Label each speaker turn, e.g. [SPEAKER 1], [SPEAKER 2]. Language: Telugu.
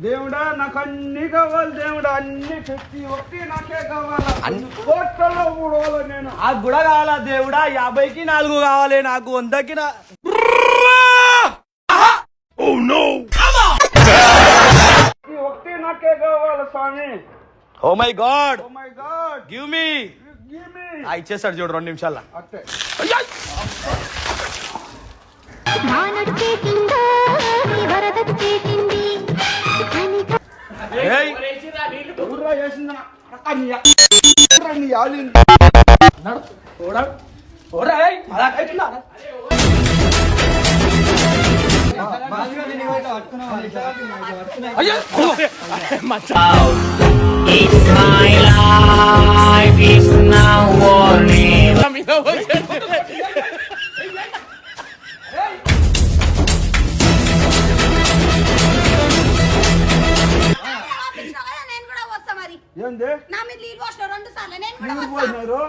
[SPEAKER 1] దేవుడా నాకు అన్ని కావాలి దేవుడా, అన్ని ప్రతి ఒక్కటి నాకే కావాలి. కోట్లలో ఊడవాలి నేను.
[SPEAKER 2] నాకు కూడా కావాలా దేవుడా, 50కి 4 కావాలి, నాకు 100కి
[SPEAKER 1] ఒక్కటి నాకే కావాలి స్వామి.
[SPEAKER 2] Oh my god,
[SPEAKER 1] oh my god,
[SPEAKER 2] give me. ఇచ్చేస్తాడు చూడు 2 నిమిషాల.
[SPEAKER 1] అంతే.
[SPEAKER 3] It's my life, it's now or never.
[SPEAKER 1] ఏంది
[SPEAKER 4] నా మీద లీడ్ వాష్లో 2 సార్లు నేను కూడా వస్తా.
[SPEAKER 1] పోయినారు